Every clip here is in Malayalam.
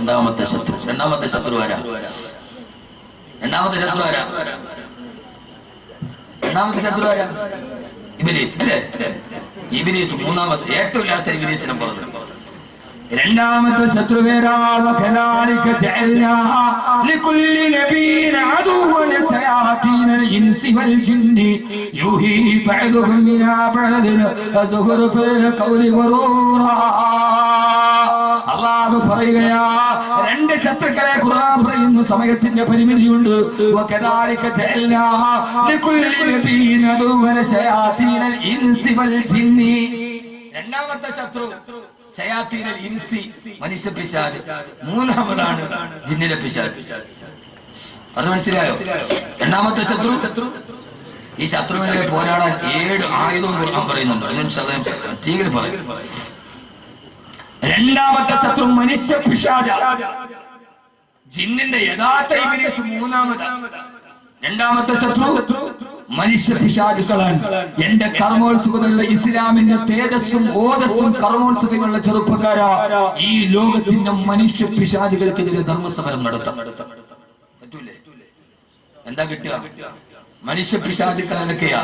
രണ്ടാമത്തെ ശത്രു. രണ്ടാമത്തെ ശത്രു ആരാ? രണ്ടാമത്തെ ശത്രു ആരാ? രണ്ടാമത്തെ ശത്രു ആരാ? ഇബ്ലീസ് അല്ലേ? ഇബ്ലീസ് മൂന്നാമത്തെ, ഏറ്റവും ലാസ്റ്റ് ഇബ്ലീസിനെ പറഞ്ഞു. രണ്ടാമത്തെ ശത്രു പേരാണ് കദാലിക ജഅൽനാ ലികുല്ലി നബിയ്യിൻ അദുവ്വൻ ശയാതീനൽ ഇൻസി വൽ ജിന്നി യൂഹി ബഅദുഹും ഇലാ ബഅദിൻ അസ്ഖറുഫൽ ഖൗലി വറൂറാ. അല്ലാഹു പറയുകയാ, രണ്ട് ശത്രുക്കളെ ഖുർആൻ പറയുന്നു. സമയത്തിന്റെ പരിമിതിയുണ്ട്. വകദാലിക ജഅൽനാ ലികുല്ലി നബിയ്യിൻ അദുവ്വൻ ശയാതീനൽ ഇൻസി വൽ ജിന്നി. രണ്ടാമത്തെ ശത്രു ശയാത്തീനൽ ഇൻസി, മനുഷ്യ പിശാച്. മൂന്നാമതാണ് ജിന്നിലെ പിശാച്. അത് മനസ്സിലായോ? രണ്ടാമത്തെ ശത്രു. ഈ ശത്രുവിനെ പോരാടാൻ 7 ആയുധവും ഖുർആൻ പറയുന്നുണ്ട്. രണ്ടാമത്തെ ശത്രു മനുഷ്യ പിശാച്. ജിന്നിന്റെ യഥാർത്ഥ ഇബ്ലീസ് മൂന്നാമതാണ്. രണ്ടാമത്തെ ശത്രു മനുഷ്യ പിശാചുക്കളാണ്. എന്റെ കർമ്മോത്സുകതയുള്ള ഇസ്ലാമിന്റെ തേജസ്സും ഓജസ്സും കർമ്മോത്സുകയുള്ള ചെറുപ്പക്കാരാ, ഈ ലോകത്തിന്റെ മനുഷ്യ പിശാചുകൾക്കെതിരെ ധർമ്മസമരം നടത്താം. പറ്റൂലേ? എന്താ കിട്ടുക? മനുഷ്യ പിശാചുക്കൾ എന്തൊക്കെയാ?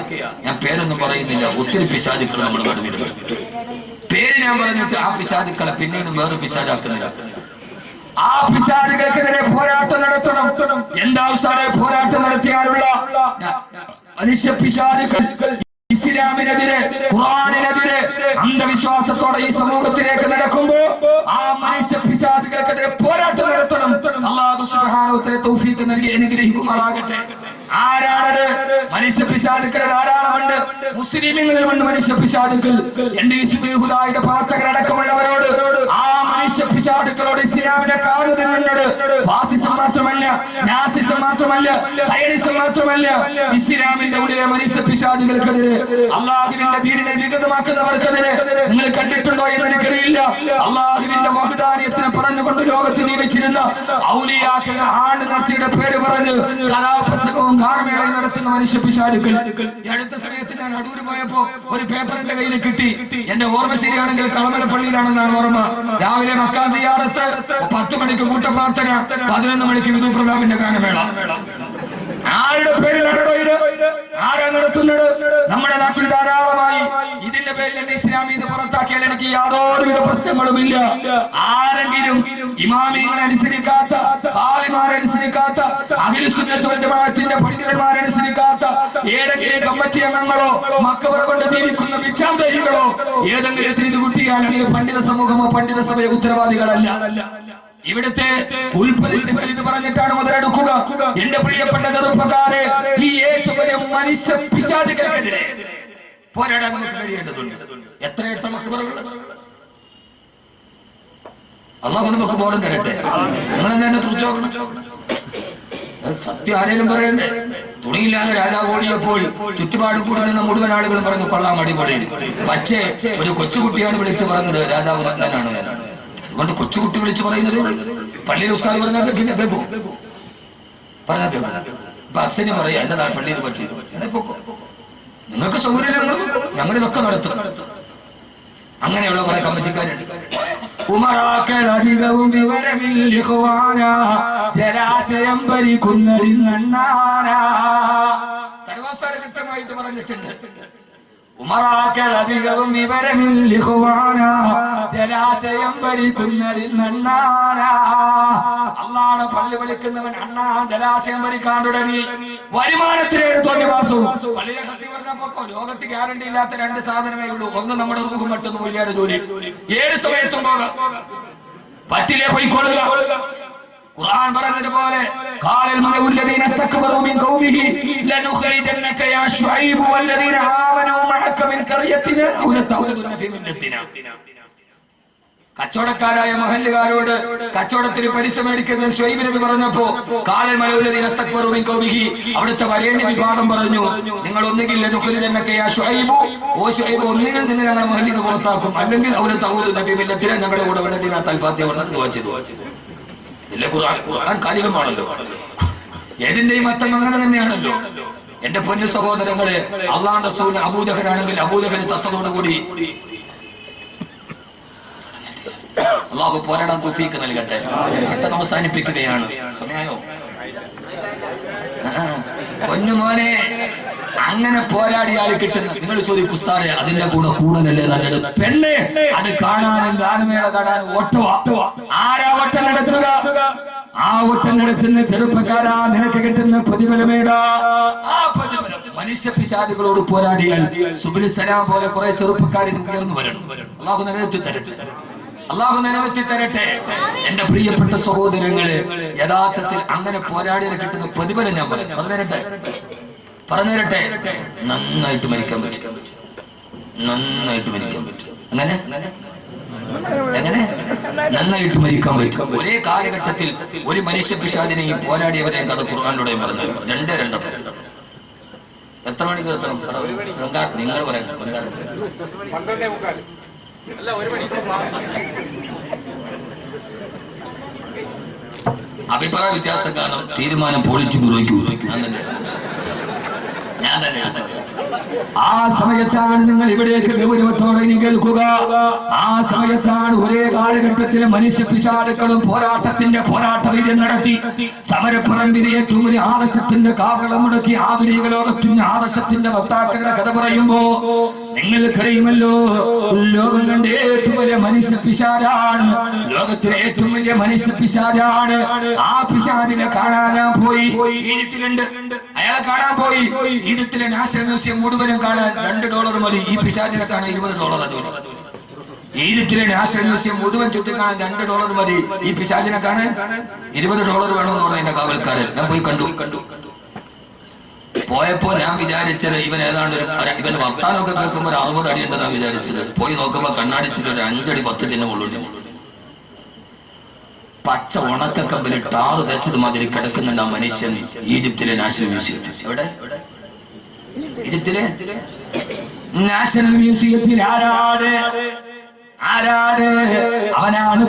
ഞാൻ പേരൊന്നും പറയുന്നില്ല. ഒത്തിരി പിശാചുക്കൾ നമ്മൾ നടുവിലുണ്ട്. പേര് ഞാൻ പറഞ്ഞിട്ട് ആ പിശാചുക്കളെ പിന്നീട് വേറെ പിശാചാക്കുന്നില്ല. ആ പിശാചുകൾക്കെതിരെ പോരാട്ടം നടത്തണം. എന്താ ഉസ്താദേ പോരാട്ടം നടത്തിയാലുള്ള മനുഷ്യ പിശാചുക്കൾ? ഇസ്ലാമിനെതിരെ, ഖുർആനിനെതിരെ അന്ധവിശ്വാസത്തോടെ ഈ സമൂഹത്തിലേക്ക് നടക്കുമ്പോ ആ മനുഷ്യ പിശാചുകൾക്കെതിരെ പോരാട്ടം നടത്തണം. അല്ലാഹു സുബ്ഹാനഹു വ തആല തൗഫീഖ് നൽകി അനുഗ്രഹിക്കുമാറാകട്ടെ. ആരാണത്? മനുഷ്യ പിശാചുക്കൾ ധാരാളമുണ്ട്. മുസ്ലിമീങ്ങളിലുണ്ട് മനുഷ്യ പിശാചുക്കൾ. എന്റെ ഹിസ്ബുൽ പ്രവർത്തകരടക്കമുള്ളവരോട് ആ മനുഷ്യ പിശാചുക്കളോട് ഇസ്ലാമിനെ കാണുന്നുണ്ട്. ഫാസിസം മാത്രമല്ല, നാസിസം മാത്രമല്ല, സയനിസം മാത്രമല്ല, ഇസ്ലാമിന്റെ ഉള്ളിലെ മനുഷ്യ പിശാചുകൾക്കെതിരെ, അള്ളാഹുവിന്റെ ദീനിനെ വികൃതമാക്കുന്നവർക്കെതിരെ നിങ്ങൾ കണ്ടിട്ടുണ്ടോ എന്ന് എനിക്കറിയില്ല. അള്ളാഹുവിന്റെ വഹദാനിയത്തിനെ പറഞ്ഞുകൊണ്ട് ലോകത്ത് ജീവിച്ചിരുന്ന ഔലിയാക്കളുടെ ആണ്ട് നേർച്ചയുടെ പേര് പറഞ്ഞ് കലാപ്രസംഗവും ഗാനമേളയും നടത്തുന്ന മനുഷ്യ പിശാചുക്കൾ. ഈ അടുത്ത സമയത്ത് ഞാൻ അടൂര് പോയപ്പോ ഒരു പേപ്പർ എന്റെ കയ്യിൽ കിട്ടി. എന്റെ ഓർമ്മ ശരിയാണെങ്കിൽ കളമല പള്ളിയിലാണെന്നാണ് ഓർമ്മ. രാവിലെ മക്കാ സിയാറത്ത്, 10 മണിക്ക് കൂട്ടപ്രാർത്ഥന, 11 മണിക്ക് വിധു പ്രതാപിന്റെ ഗാനമേള. ആരുടെ പേരിലാണോ ഇത്? ആരാ നടത്തുന്നത്? നമ്മുടെ നാട്ടിൽ ധാരാളമായി. ഇതിന്റെ പേരിൽ എന്റെ ഇസ്ലാമീത് പുറത്താക്കിയാൽ എനിക്ക് യാതൊരുവിധ പ്രശ്നങ്ങളുമില്ല. ആരെങ്കിലും ഇമാമികളെ അനുസരിക്കാത്ത, ഖാദിമാരെ അനുസരിക്കാത്ത, അഹ്ലുസ് സുന്നത്ത് വൽ ജമാഅത്തിന്റെ പണ്ഡിതന്മാരെ അനുസരിക്കാത്ത ഏതെങ്കിലും കമ്മിറ്റി അംഗങ്ങളോ മക്കബറ കൊണ്ട് ജീവിക്കുന്ന ഭിക്ഷാന്തരികളോ ഏതെങ്കിലും ചെയ്തു കുട്ടിയാൽ അതിന് പണ്ഡിത സമൂഹമോ പണ്ഡിത സഭയോ ഉത്തരവാദികളല്ല. ഇവിടുത്തെ ഉൽപ്പതികൾ ഇത് പറഞ്ഞിട്ടാണ് മുതലെടുക്കുക. എന്റെ പ്രിയപ്പെട്ട ചെറുപ്പക്കാരെ, ഈ ഏറ്റവും വലിയ മനുഷ്യ പിശാചുകൾക്കെതിരെ പോരാടാൻ നമുക്ക് കഴിയേണ്ടതുണ്ട്. എത്ര മക്കബറകൾ അല്ലാഹു നമുക്ക് ബോധം തരട്ടെ. നിങ്ങൾ തന്നെ തുറച്ചോക്കണം. സത്യം ആരേലും പറയണ്ടേ? തുണിയില്ലാതെ രാജാവ് ഓടിയപ്പോൾ ചുറ്റുപാട് കൂടി നിന്ന മുഴുവൻ ആളുകളും പറഞ്ഞു കൊള്ളാം, അടിപൊളി. പക്ഷേ ഒരു കൊച്ചുകുട്ടിയാണ് വിളിച്ചു പറഞ്ഞത് രാജാവ് നഗ്നനാണ്. അതുകൊണ്ട് കൊച്ചുകുട്ടി വിളിച്ചു പറയുന്നത് പള്ളിയിൽ ഉസ്താദ് പറഞ്ഞാൽ കേൾക്കും. പറഞ്ഞാൽ ബസ്സിന് പറയാ എന്റെ പള്ളിയിൽ പറ്റി നിങ്ങൾക്ക് സൗകര്യം ഞങ്ങളിതൊക്കെ നടത്തും. അങ്ങനെയുള്ള കുറെ കമ്മിറ്റിക്കാരുണ്ട്. ഉമറാക്കളധികവും വിവരമില്ല, ജലാശയം ഭരിക്കുന്നതിന്നണ്ണാനാ. കടുവാസ്ഥാന കൃത്യമായിട്ട് പറഞ്ഞിട്ടുണ്ട്. ഉമറാക്കളധികവും വിവരമില്ല, ജലാശയം ഭരിക്കുന്നതിന്നണ്ണാനാ. അള്ളാഹുവിനെ പള്ളി വിളിക്കുന്നവൻ അണ്ണാ ജലാശയം ഭരിക്കാൻ തുടങ്ങി. വരുമാനത്തിലേട് തോന്നിവാസവും. പള്ളിയിലെ സത്യം പറഞ്ഞപ്പോ ലോകത്ത് ഗ്യാരണ്ടി ഇല്ലാത്ത 2 സാധനമേ ഉള്ളൂ. ഒന്ന് നമ്മുടെ റൂഹും, മറ്റൊന്ന് വലിയൊരു ജോലി. ഏത് സമയത്തും പോകാം, പറ്റില്ലേ പോയിക്കൊള്ളുക. ഖുർആൻ പറഞ്ഞതുപോലെ ഖാലൽ മലഉല്ലദീന ഇസ്തക്ബറൂ മിൻ ഖൗമിഹി ലനുഖരിജന്നക യാ ശുഐബ് വല്ലദീന ആമനൂ മഅക മിൻ ഖറിയത്തിനാ ഔ ലതൗലദുന ഫീ മില്ലത്തിനാ. കച്ചവടക്കാരായ മഹല്ലുകാരോട് കച്ചവടത്തിന് പലിശ മേടിക്കുന്ന ശുഐബിനെന്ന് പറഞ്ഞപ്പോ ഖാലൽ മലഉല്ലദീന ഇസ്തക്ബറൂ മിൻ ഖൗമിഹി, അവിടുത്തെ വരേണ്യ വിഭാഗം പറഞ്ഞു, നിങ്ങൾ ഒന്നുകിൽ ലനുഖരിജന്നക യാ ശുഐബ്, ഓ ശുഐബ്, ഒന്നുകിൽ നിങ്ങൾ ഞങ്ങളുടെ മഹല്ലിൽ നിന്ന് പുറത്താക്കും, അല്ലെങ്കിൽ ഔ ലതൗലദുന ഫീ മില്ലത്തിനാ, ഞങ്ങളുടെ കൂടെ വരണ്ടിനാ തൽഫാത്തിഹ പറഞ്ഞു വായിച്ചത്. ഇല്ല, ഖുർആൻ കാലികമാണല്ലോ. ഏതിന്റെയും അർത്ഥം അങ്ങനെ തന്നെയാണല്ലോ. എന്റെ പൊന്നു സഹോദരങ്ങളെ, അള്ളാഹുവിന്റെ റസൂൽ അബൂജഹലാണെങ്കിൽ അബൂജഹൽ തത്തതോടുകൂടി അള്ളാഹു പോരാടാൻ തൗഫീഖ് നൽകട്ടെ. പെട്ടെന്ന് അവസാനിപ്പിക്കുകയാണ്. സമയായോ? പൊന്നുമോനെ, അങ്ങനെ പോരാടിയാൽ കിട്ടുന്ന, നിങ്ങൾ ചോദിക്കും ഉസ്താദേ അതിന്റെ കൂടെ കൂടലല്ലേ നല്ലത്? പെണ്ണെ, അത് കാണാനും ഗാനമേള കാണാനും ഓട്ടവാ. ആരാ ഓട്ടം നടത്തുക? ആ ഓട്ടം നടത്തുന്ന ചെറുപ്പക്കാരാ, നിനക്ക് കിട്ടുന്ന പ്രതിഫലമേടാ. ആ പ്രതിഫലം മനുഷ്യ പിശാചുകളോട് പോരാടിയാൽ സുബ്ഹിൽ സലാം പോലെ കുറെ ചെറുപ്പക്കാരിന് ഉയർന്നു വരണം. അള്ളാഹു നിലനിർത്തി തരട്ടെ, അള്ളാഹു നിലനിർത്തി തരട്ടെ. എന്റെ പ്രിയപ്പെട്ട സഹോദരങ്ങളെ, യഥാർത്ഥത്തിൽ അങ്ങനെ പോരാടിയാൽ കിട്ടുന്ന പ്രതിഫലം ഞാൻ പറഞ്ഞു തരട്ടെ. നന്നായിട്ട് മരിക്കാൻ പറ്റും, നന്നായിട്ട് മരിക്കാൻ പറ്റും. എങ്ങനെ നന്നായിട്ട് മരിക്കാൻ പറ്റും. ഒരേ കാലഘട്ടത്തിൽ ഒരു മനുഷ്യ പിശാചിനെയും പോരാടിയവരെയും കഥ ഖുർആനിലൂടെ പറഞ്ഞു. രണ്ടോ എത്ര മണിക്ക് എത്തണം? നിങ്ങൾ പറയാം. അഭിപ്രായ വ്യത്യാസം കാരണം തീരുമാനം പോളിറ്റ് ബ്യൂറോയ്ക്ക് ഞാൻ തന്നെ ആ സമയത്താണ് നിങ്ങൾ ഇവിടേക്ക് ഗൗരവത്തോടെ ഇനി കേൾക്കുക. ആ സമയത്താണ് ഒരേ കാലഘട്ടത്തിലെ മനുഷ്യ പിശാചുക്കളും പോരാട്ട വീര്യം നടത്തി സമരപ്പറമ്പിലെ ഏറ്റവും വലിയ ആദർശത്തിന്റെ കാവളം മുടക്കി ആധുനിക ലോകത്തിന്റെ ആദർശത്തിന്റെ വക്താക്കളുടെ കഥ പറയുമ്പോ നിങ്ങൾക്കറിയുമല്ലോ, ലോകം കണ്ട ഏറ്റവും വലിയ മനുഷ്യ പിശാചാണ്, ലോകത്തിലെ ഏറ്റവും വലിയ മനുഷ്യ പിശാചാണ്. ആ പിശാചിനെ കാണാനാ പോയി. ഈജിപ്തിലുണ്ട്, അയാളെ കാണാൻ പോയി. ഈജിപ്തിലെ നാഷണൽ മ്യൂസിയം മുഴുവനും കാണാൻ $2 മതി. ഈ പിശാചിനെ കാണാൻ $20. ഈജിപ്തിലെ നാഷണൽ മ്യൂസിയം മുഴുവൻ ചുറ്റിക്കാണാൻ $2 മതി. ഈ പിശാചിനെ കാണാൻ $20 വേണമെന്ന് പറഞ്ഞ കാവൽക്കാരൻ. ഞാൻ പോയി കണ്ടു. പോയപ്പോ ഞാൻ വിചാരിച്ചത് ഇവൻ ഏതാണ്ട് ഇവൻ വർത്താനമൊക്കെ കേൾക്കുമ്പോൾ 60 അടി ഉണ്ടെന്നാണ് വിചാരിച്ചത്. പോയി നോക്കുമ്പോ കണ്ണാടിച്ചിട്ട് ഒരു 5 അടി 10 അടി ഉള്ളു. പച്ച ഉണക്കക്കമ്പിൽ ടാറ് തേച്ചത് മാതിരി കിടക്കുന്നുണ്ട് ആ മനുഷ്യൻ ഈജിപ്തിലെ നാഷണൽ മ്യൂസിയത്തിൽ. എവിടെ? ഈജിപ്തിലെ നാഷണൽ മ്യൂസിയത്തിൽ. ആരാട്? അവനാണ്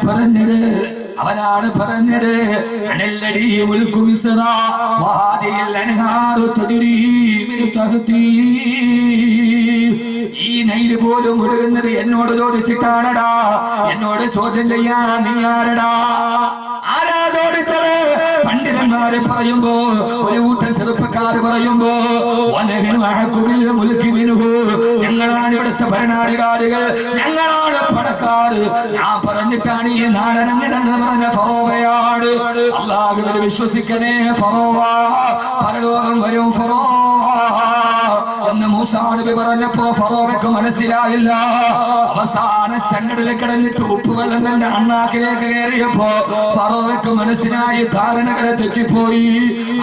പറഞ്ഞത് അനല്ലടി മുൽക്കു മിസ്റ വഹാദിൽ അൻഹാറു തജ്രി മിൻ തഹ്തി. ഈ നൈൽ പോലും ഒഴുകുന്നത് എന്നോട് ചോദിച്ചിട്ടാണടാ. എന്നോട് ചോദ്യം ചെയ്യാൻ നീ ആരടാ? ആരാ ചോദിച്ചത്? പണ്ഡിതന്മാരെ പറയുമ്പോ, ഒരു കൂട്ടം ചെറുപ്പക്കാര് പറയുമ്പോ, ഞങ്ങളാണ് ഇവിടുത്തെ ഭരണാധികാരികൾ, ഞങ്ങളാണ് പണക്കാർ. ഞാൻ പറഞ്ഞിട്ടാണ് ഈ നാടനങ്ങനെ പറഞ്ഞ ഫറോവയാണ്. അല്ലാഹുവിൽ വിശ്വസിക്കണേ ഫറോവ, പരലോകം വരും ഫറോവ എന്ന് മൂസാ നബി പറഞ്ഞപ്പോ ഫറോവയ്ക്ക് മനസ്സിലായില്ല. അവസാന ചങ്ങടിൽ കിടന്നിട്ട് ഉപ്പുവെള്ളം തന്റെ അണ്ണാക്കിലേക്ക് കയറിയപ്പോ ഫറോവയ്ക്ക് മനസ്സിലായി, ധാരണകളെ തെറ്റിപ്പോയി.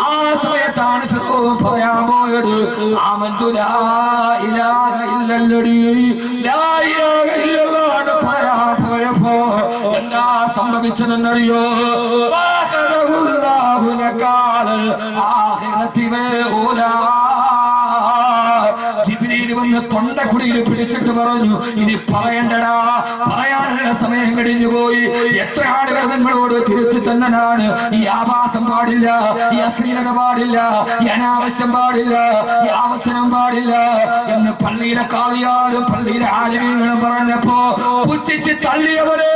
ആ സമയത്താണ് ഫിറഔൻ പറയാൻ പോയത്, ആമന്തു ലാ ഇലാഹ ഇല്ലല്ലദീ ലാ ഇലാഹ ഇല്ലല്ലാഹ് പറയാൻ പോയപ്പോ എന്താ സംഭവിച്ചതെന്നറിയോ? ഫഅഖറഹുല്ലാഹു നകാല ആഖിറതി വൽ ഊലാ. ജിബ്രീൽ വന്ന് തൊണ്ടക്കുടിയിൽ പിടിച്ചിട്ട് പറഞ്ഞു, ഇനി പറയണ്ടടാ, പറയാനുള്ള സമയം കഴിഞ്ഞു പോയി. എത്ര ആളുകൾ നിങ്ങളോട് തിരുത്തി തന്നനാണ്. ഈ ആഭാസം പാടില്ല, ഈ അശ്ലീലത പാടില്ല, ഈ അനാവശ്യം പാടില്ല, ഈ ആവർത്തനം പാടില്ല എന്ന് പള്ളിയിലെ കാവിയാരും പള്ളിയിലെ ആലിമീങ്ങളും പറഞ്ഞപ്പോ പുച്ഛിച്ച് തള്ളിയവര്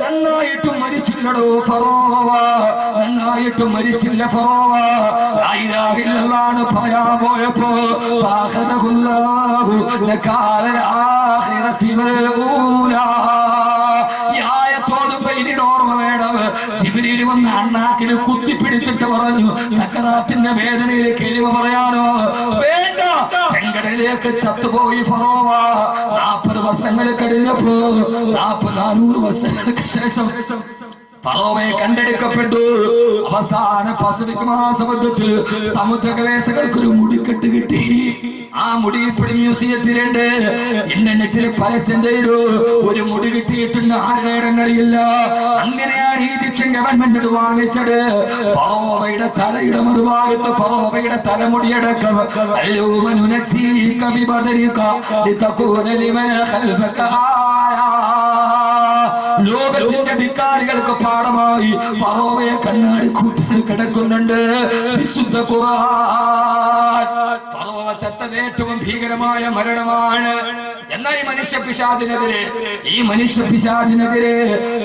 നന്നായിട്ടും മരിച്ചില്ലടോ ഫറോവ, നന്നായിട്ടും മരിച്ചില്ല ഫറോവ. ലാ ഇലാഹ ഇല്ലല്ലാഹ് പറയാൻ പോയപ്പോ ഫഅഖദഹുല്ലാഹു നകാലൽ ആഖിറതി വൽ ഊലാ. ഈ ആയത്തോടുമ്പോ ഇനി ഓർമ്മ വേണം. ജിബ്രീൽ വന്ന് അണ്ണാക്കിന് കുത്തിപ്പിടിച്ചിട്ട് പറഞ്ഞു, സക്കറാത്തിന്റെ വേദനയിൽ കിഴിവ് പറയാനോ വേണ്ട. ചെങ്കടലിലേക്ക് ചത്തുപോയി ഫറോവ. 40 വർഷങ്ങൾ കഴിഞ്ഞപ്പോ 400 വർഷങ്ങൾക്ക് ശേഷം ഫറോവയെ കണ്ടെടുക്കപ്പെട്ടു. അവസാന പസഫിക് മഹാസമുദ്രത്തിൽ സമുദ്ര ഗവേഷകർക്ക് ഒരു മുടിക്കെട്ട് കിട്ടി. ആ മുടി ഇപ്പോഴും മ്യൂസിയത്തിലുണ്ട്. ഇന്റർനെറ്റിൽ പരസ്യം ചെയ്തു, ഒരു മുടി കിട്ടിയിട്ടുണ്ട്, ആരുടെ ഇടങ്ങളില്ല. അങ്ങനെയാണ് ഈജിപ്ഷ്യൻ ഗവൺമെന്റ് വാങ്ങിച്ചത്. ഫറോവയുടെ തലയുടെ മറുഭാഗത്ത് ഫറോവയുടെ തലമുടിയടക്കം ലോകത്തിന്റെ ധിക്കാരികൾക്ക് പാഠമായി ഫറോവയെ കണ്ണാടി കൂട്ടി കിടക്കുന്നുണ്ട്. വിശുദ്ധ ഖുർആൻ ഫറോവ ചത്തത് ഏറ്റവും ഭീകരമായ മരണമാണ്. എന്നാ ഈ മനുഷ്യ പിശാചിനെതിരെ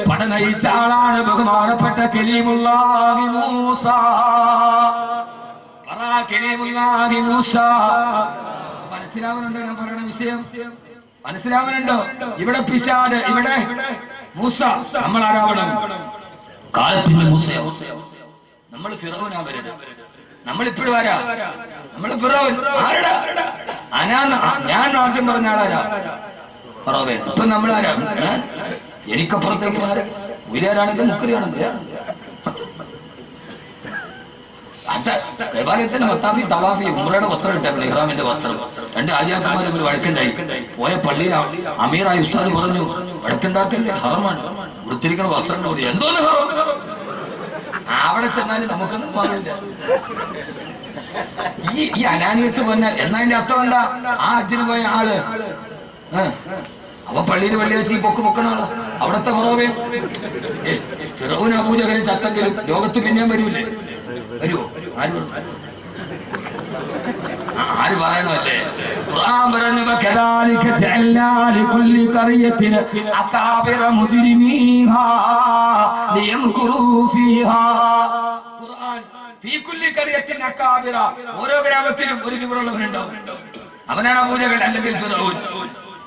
പടനയിച്ച ആളാണ് ബഹുമാനപ്പെട്ട കലീമുല്ലാഹി മൂസ. കലീമുല്ലാഹി മൂസ. മനസ്സിലാവുന്നുണ്ടോ ഞാൻ പറയുന്ന വിഷയം? മനസ്സിലാവുന്നുണ്ടോ? ഇവിടെ പിശാച്, ഇവിടെ മൂസ. നമ്മൾ ആരാവണം? കാലത്തിന്റെ മൂസ. നമ്മൾ ഫിറൗനാവരുത്. നമ്മളിപ്പോഴും ആരാ? നമ്മള് ഫിറൗൻ. ആരടാ? ഞാൻ ആദ്യം പറഞ്ഞ ആളാരാ? ഫിറൗൻ. ഇപ്പൊ നമ്മളാരാ? എനിക്കപ്പുറത്തേക്ക് ഉയരാണെങ്കിൽ മുക്കരിയാണെങ്കിൽ ദേവാലയത്തിന് മത്താഫി തവാഫി ഉംറയുടെ വസ്ത്രം ഇട്ടായിരുന്നു, ഇഹ്റാമിന്റെ വസ്ത്രം. രണ്ട് ആചാര്യന്മാർ ഒരു വഴക്കുണ്ടായി. പോയ പള്ളിയിൽ അമീറായ ഉസ്താദ് പറഞ്ഞു, വഴക്കുണ്ടാക്കല്ലേ, ഹറമാണ്, വൃത്തിരിക്കുന്ന വസ്ത്രം മതി. എന്തോന്ന് ഹറം? അവിടെ ചെന്നാലും നമുക്കൊന്നും പാടില്ല. ഈ അനാനിയത്ത് പറഞ്ഞാൽ എന്നതിന്റെ അർത്ഥം എന്താ? ആ ഹജ്ജിന് പോയ ആള് അവൻ പള്ളിയിൽ വെള്ളിയാഴ്ച പൊക്കണ ആള്. അവിടത്തെ ഫിറൗൻ ഫിറൗൻ അബൂജഹലിനെ ചത്തെങ്കിലും ലോകത്ത് പിന്നെയും വരൂലേ? വരുവോ? ആര് പറയണല്ലേ? ഖുർആൻ പറഞ്ഞു, വകദാലിക ജഅൽനാ ലികുല്ലി ഖറിയത്തിൻ അകാബിറ മുജ്രിമീഹാ ലിയംകുറൂ ഫീഹാ. ഖുർആൻ ഫീ കുല്ലി ഖറിയത്തിൻ അകാബിറ, ഓരോ ഗ്രാമത്തിലും ഒരു കിബറുള്ളവനുണ്ടാവും. അവനാണ് അബൂജഹൽ അല്ലെങ്കിൽ ഫിറൗൻ.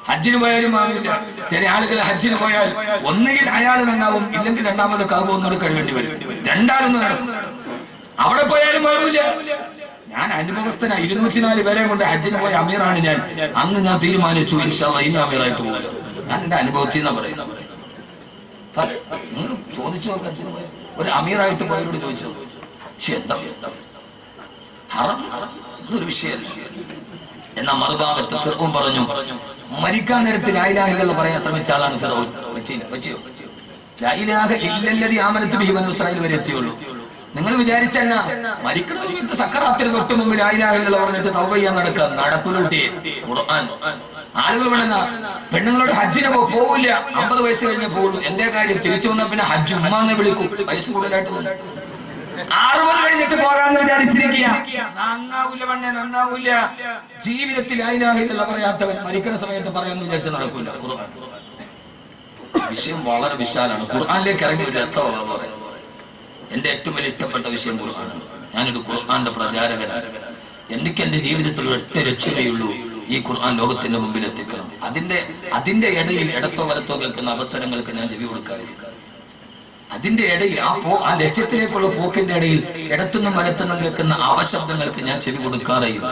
ഹജ്ജിന് പോയാലും ആവില്ല. ചില ആളുകൾ ഹജ്ജിന് പോയാൽ ഒന്നുകിൽ അയാൾ നന്നാവും, ഇല്ലെങ്കിൽ രണ്ടാമത് കഅബ ഒന്നുകൂടെ കഴിവേണ്ടി വരും. രണ്ടാലൊന്നും നടക്കും. അവിടെ പോയാലും മാറൂല. ഞാൻ അനുഭവസ്ഥനാ. 204 പേരെ കൊണ്ട് ഹജ്ജിന് പോയ അമീറാണ് ഞാൻ. അന്ന് ഞാൻ തീരുമാനിച്ചു, ഇൻഷാ അല്ലാഹ് ഇന്ന് അമീറായിട്ട് പോകില്ല. ഞാൻ എന്റെ അനുഭവത്തിൽ നിന്നാ പറയുന്നത്. നിങ്ങൾ ചോദിച്ചു നോക്കാം, ഹജ്ജിന് പോയ ഒരു അമീറായിട്ട് പോയവരോട് ചോദിച്ചു. പക്ഷെ എന്താ ഹറം ഒരു വിഷയമല്ല. എന്നാ മറുഭാഗത്ത് ഫിറൗൻ പറഞ്ഞു, മരിക്കാൻ നേരത്ത് ലാ ഇലാഹ ഇല്ലല്ലാഹ് പറയാൻ ശ്രമിച്ച ആളാണ് ഫിറൗൻ. വെച്ചോ ലാ ഇലാഹ ഇല്ലല്ലദീ ആമനതു ബിഹി ബനൂ ഇസ്രായീൽ വരെ എത്തിയുള്ളൂ. നിങ്ങൾ വിചാരിച്ചെന്നാ മരിക്കണ സമയത്ത് സക്കറാത്തിന് തൊട്ട് മുമ്പ് ലാ ഇലാഹ ഇല്ലല്ലാഹ് പറഞ്ഞിട്ട് തൗബ ചെയ്യാൻ നടക്കൂലൂട്ടി. ഖുർആൻ ആളുകൾ വേണമെന്ന പെണ്ണുങ്ങളോട് ഹജ്ജിന് പോവില്ല, 50 വയസ്സ് കഴിഞ്ഞേ പോകുള്ളൂ. എന്തേ കാര്യം? തിരിച്ചു വന്നാൽ പിന്നെ ഹജ്ജ് ഉമ്മാന്ന് വിളിക്കും. വയസ്സ് കൂടുതലായിട്ട് 60 കഴിഞ്ഞിട്ട് പോകാന്ന് വിചാരിച്ചിരിക്കുക. നന്നാവൂല പെണ്ണെ, നന്നാവൂല. ജീവിതത്തിൽ ലാ ഇലാഹ ഇല്ലല്ലാഹ് പറയാത്തവൻ മരിക്കുന്ന സമയത്ത് പറയാന്ന് വിചാരിച്ച നടക്കൂല. ഖുർആൻ വിഷയം വളരെ വിശാലാണ്. ഖുർആനിലേക്ക് ഇറങ്ങിയ ഒരു രസമാണ് പറയുന്നത്. എന്റെ ഏറ്റവും വലിയ ഇഷ്ടപ്പെട്ട വിഷയം ഖുർആനാണ്. ഞാനൊരു ഖുർആന്റെ പ്രചാരകനാണ്. എനിക്ക് എന്റെ ജീവിതത്തിൽ ഒറ്റ ലക്ഷ്യമേയുള്ളൂ, ഈ ഖുർആൻ ലോകത്തിന്റെ മുമ്പിൽ എത്തിക്കണം. അതിന്റെ ഇടയിൽ ഇടത്തോ വലത്തോ കേൾക്കുന്ന അവസരങ്ങൾക്ക് ഞാൻ ചെവി കൊടുക്കാറില്ല. അതിന്റെ ഇടയിൽ ആ ലക്ഷ്യത്തിലേക്കുള്ള പോക്കിന്റെ ഇടയിൽ ഇടത്തുനിന്നും വലത്തുനിന്നും കേൾക്കുന്ന അവശബ്ദങ്ങൾക്ക് ഞാൻ ചെവി കൊടുക്കാറില്ല.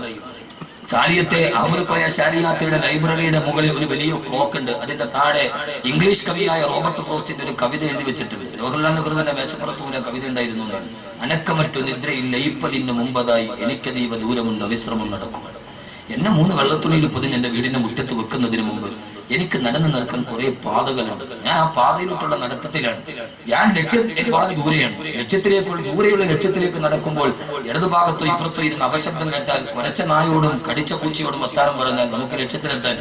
ചാലിയത്തെ അഹമ്മദ് കോയ ശാരിയാത്തയുടെ ലൈബ്രറിയുടെ മുകളിൽ ഒരു വലിയ ക്ലോക്ക് ഉണ്ട്. അതിന്റെ താഴെ ഇംഗ്ലീഷ് കവിയായ റോബർട്ട് ഫ്രോസ്റ്റിന്റെ ഒരു കവിത എഴുതി വെച്ചിട്ടുണ്ട്. ജവഹർലാൽ നെഹ്റുവിന്റെ മേശപ്പുറത്ത് പോലെ കവിത ഉണ്ടായിരുന്നു. അനക്കമറ്റു നിദ്രയിൽ ലയിപ്പതിന് മുമ്പതായി എനിക്കതീവ ദൂരമുണ്ട് വിശ്രമം നടക്കുക. എന്നെ 3 വെള്ളത്തുണിയിൽ പൊതിഞ്ഞ് എന്റെ വീടിന്റെ മുറ്റത്ത് വെക്കുന്നതിന് മുമ്പ് എനിക്ക് നടന്നു നടക്കാൻ കുറെ പാതകളുണ്ട്. ഞാൻ ആ പാതയിലോട്ടുള്ള നടത്തത്തിലാണ്. ഞാൻ ലക്ഷ്യം വളരെ ദൂരെയാണ്. ദൂരെയുള്ള ലക്ഷ്യത്തിലേക്ക് നടക്കുമ്പോൾ ഇടതുഭാഗത്തോ ഇപ്പുറത്തോ ഇരുന്ന് അപശബ്ദം കേട്ടാൽ കുരച്ച നായോടും കടിച്ച പൂച്ചയോടും വർത്താനം പറഞ്ഞാൽ നമുക്ക് ലക്ഷ്യത്തിലെത്താൻ